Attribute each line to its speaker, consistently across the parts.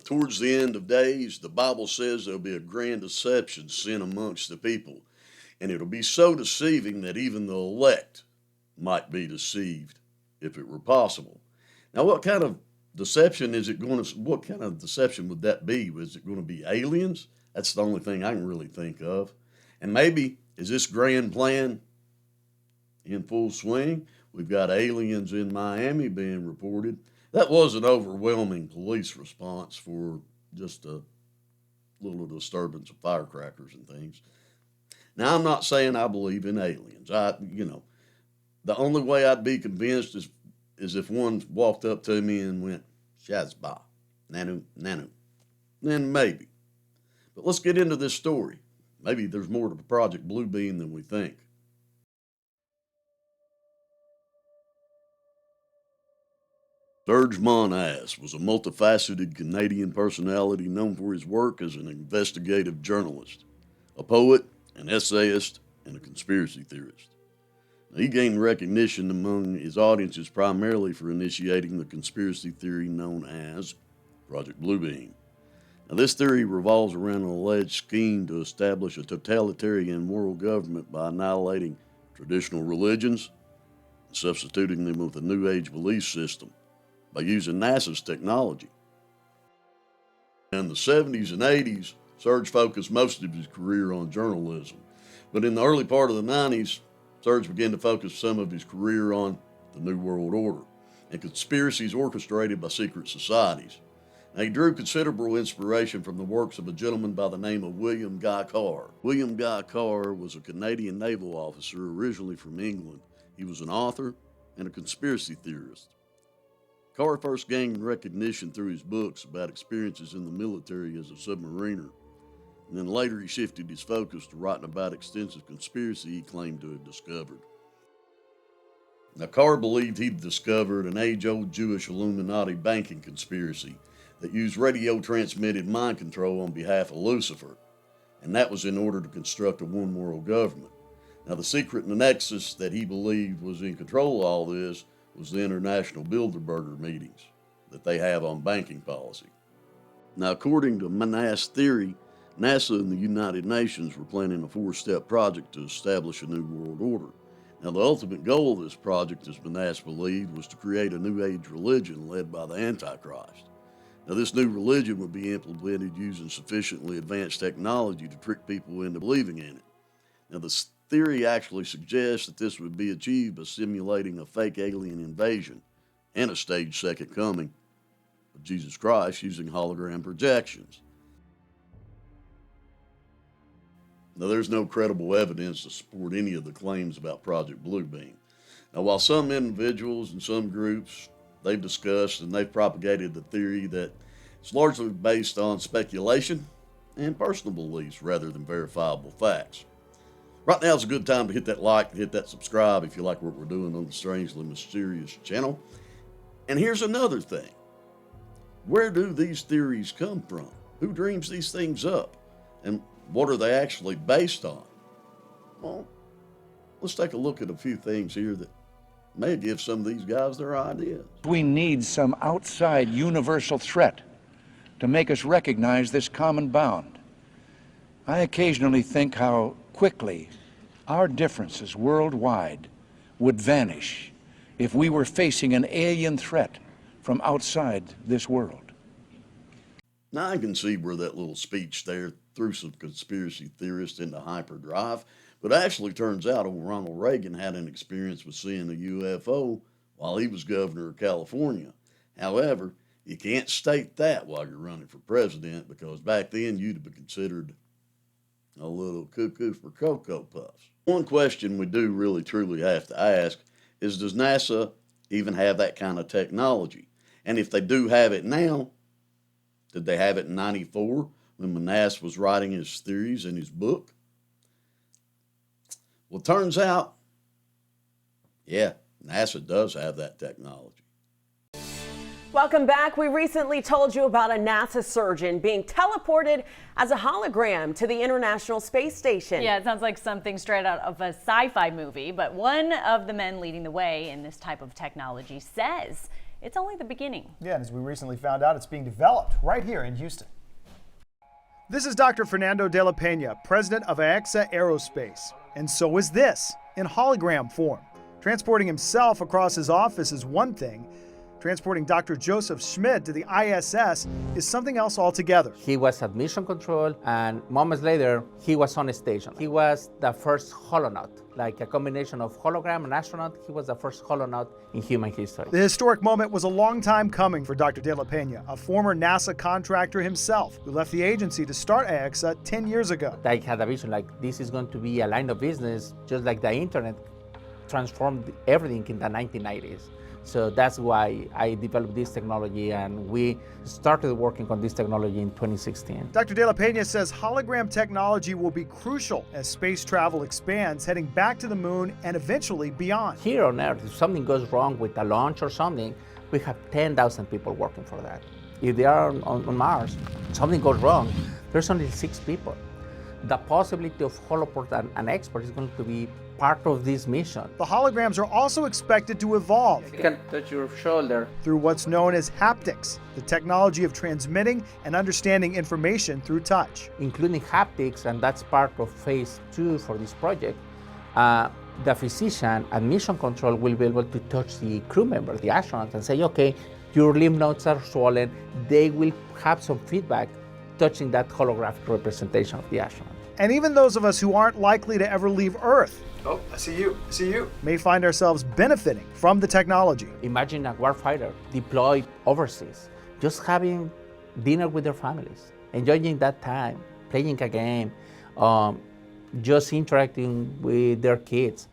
Speaker 1: Towards the end of days, the Bible says there'll be a grand deception sent amongst the people, and it'll be so deceiving that even the elect might be deceived if it were possible. Now, what kind of deception what kind of deception would that be? Was it going to be aliens? That's the only thing I can really think of. And maybe, is this grand plan in full swing? We've got aliens in Miami being reported. That was an overwhelming police response for just a little disturbance of firecrackers and things. Now, I'm not saying I believe in aliens. The only way I'd be convinced is if one walked up to me and went, Shazbah, Nanu, Nanu. Then maybe. But let's get into this story. Maybe there's more to Project Bluebeam than we think. Serge Monash was a multifaceted Canadian personality known for his work as an investigative journalist, a poet, an essayist, and a conspiracy theorist. Now, he gained recognition among his audiences primarily for initiating the conspiracy theory known as Project Bluebeam. Now, this theory revolves around an alleged scheme to establish a totalitarian world government by annihilating traditional religions and substituting them with a New Age belief system by using NASA's technology. In the 70s and 80s, Serge focused most of his career on journalism, but in the early part of the 90s, Serge began to focus some of his career on the New World Order and conspiracies orchestrated by secret societies. Now, he drew considerable inspiration from the works of a gentleman by the name of William Guy Carr. William Guy Carr was a Canadian naval officer originally from England. He was an author and a conspiracy theorist. Carr first gained recognition through his books about experiences in the military as a submariner, and then later he shifted his focus to writing about extensive conspiracy he claimed to have discovered. Now, Carr believed he'd discovered an age-old Jewish Illuminati banking conspiracy that used radio-transmitted mind control on behalf of Lucifer, and that was in order to construct a one-world government. Now, the secret nexus that he believed was in control of all this was the International Bilderberger meetings that they have on banking policy. Now, according to Monash's theory, NASA and the United Nations were planning a 4-step project to establish a new world order. Now, the ultimate goal of this project, as Monash believed, was to create a New Age religion led by the Antichrist. Now, this new religion would be implemented using sufficiently advanced technology to trick people into believing in it. Now, the theory actually suggests that this would be achieved by simulating a fake alien invasion and a staged second coming of Jesus Christ using hologram projections. Now, there's no credible evidence to support any of the claims about Project Bluebeam. Now, while some individuals and some groups, they've discussed and they've propagated the theory that it's largely based on speculation and personal beliefs rather than verifiable facts. Right now is a good time to hit that like and hit that subscribe if you like what we're doing on the Strangely Mysterious channel. And here's another thing. Where do these theories come from? Who dreams these things up? And what are they actually based on? Well, let's take a look at a few things here that may give some of these guys their ideas.
Speaker 2: We need some outside universal threat to make us recognize this common bound. I occasionally think how quickly our differences worldwide would vanish if we were facing an alien threat from outside this world.
Speaker 1: Now, I can see where that little speech there threw some conspiracy theorists into hyperdrive, but actually turns out old Ronald Reagan had an experience with seeing a UFO while he was governor of California. However, you can't state that while you're running for president, because back then you'd be considered a little cuckoo for Cocoa Puffs. One question we do really truly have to ask is, does NASA even have that kind of technology? And if they do have it now, did they have it in 94 when Monash was writing his theories in his book? Well, it turns out, yeah, NASA does have that technology.
Speaker 3: Welcome back. We recently told you about a NASA surgeon being teleported as a hologram to the International Space Station.
Speaker 4: Yeah, it sounds like something straight out of a sci-fi movie, but one of the men leading the way in this type of technology says it's only the beginning.
Speaker 5: Yeah, and as we recently found out, it's being developed right here in Houston. This is Dr. Fernando de la Peña, president of AEXA Aerospace. And so is this, in hologram form. Transporting himself across his office is one thing. Transporting Dr. Joseph Schmidt to the ISS is something else altogether.
Speaker 6: He was at mission control, and moments later, he was on a station. He was the first holonaut, like a combination of hologram and astronaut. He was the first holonaut in human history.
Speaker 5: The historic moment was a long time coming for Dr. de la Peña, a former NASA contractor himself, who left the agency to start AEXA 10 years ago.
Speaker 6: I had a vision like this is going to be a line of business, just like the internet transformed everything in the 1990s. So that's why I developed this technology, and we started working on this technology in 2016.
Speaker 5: Dr. de la Peña says hologram technology will be crucial as space travel expands, heading back to the moon and eventually beyond.
Speaker 6: Here on Earth, if something goes wrong with a launch or something, we have 10,000 people working for that. If they are on Mars, something goes wrong, there's only 6 people. The possibility of holoport an expert is going to be part of this mission.
Speaker 5: The holograms are also expected to evolve.
Speaker 6: You can touch your shoulder.
Speaker 5: Through what's known as haptics, the technology of transmitting and understanding information through touch.
Speaker 6: Including haptics, and that's part of phase 2 for this project. The physician at mission control will be able to touch the crew members, the astronauts, and say, okay, your lymph nodes are swollen. They will have some feedback touching that holographic representation of the astronaut.
Speaker 5: And even those of us who aren't likely to ever leave Earth,
Speaker 7: oh, I see you,
Speaker 5: may find ourselves benefiting from the technology.
Speaker 6: Imagine a warfighter deployed overseas, just having dinner with their families, enjoying that time, playing a game, just interacting with their kids.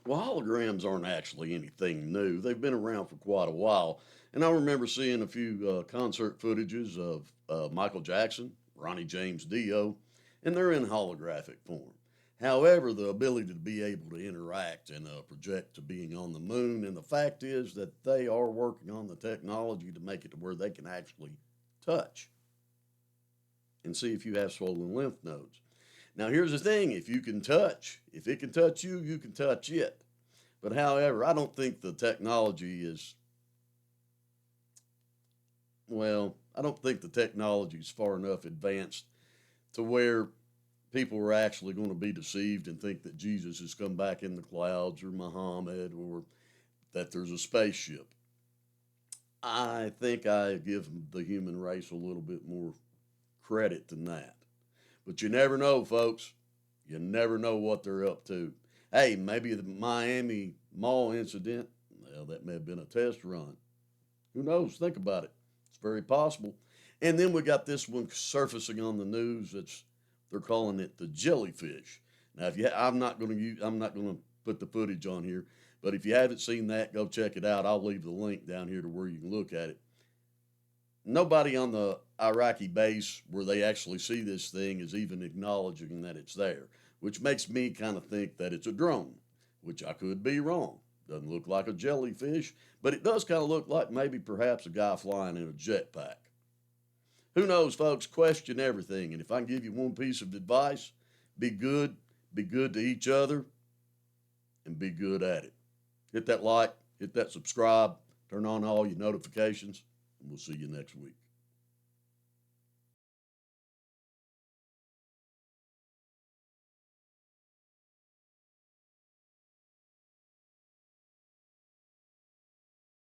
Speaker 1: Well, holograms aren't actually anything new. They've been around for quite a while. And I remember seeing a few concert footages of Michael Jackson, Ronnie James Dio, and they're in holographic form. However, the ability to be able to interact and project to being on the moon, and the fact is that they are working on the technology to make it to where they can actually touch and see if you have swollen lymph nodes. Now, here's the thing. If it can touch you, you can touch it. But however, I don't think the technology is, I don't think the technology is far enough advanced to where people are actually going to be deceived and think that Jesus has come back in the clouds, or Muhammad, or that there's a spaceship. I think I give the human race a little bit more credit than that. But you never know, folks. You never know what they're up to. Hey, maybe the Miami Mall incident, well, that may have been a test run. Who knows? Think about it. It's very possible. And then we got this one surfacing on the news. They're calling it the jellyfish. Now, I'm not going to put the footage on here, but if you haven't seen that, go check it out. I'll leave the link down here to where you can look at it. Nobody on the Iraqi base where they actually see this thing is even acknowledging that it's there, which makes me kind of think that it's a drone, which I could be wrong. Doesn't look like a jellyfish, but it does kind of look like maybe perhaps a guy flying in a jetpack. Who knows, folks? Question everything. And if I can give you one piece of advice, be good to each other, and be good at it. Hit that like, hit that subscribe, turn on all your notifications, and we'll see you next week.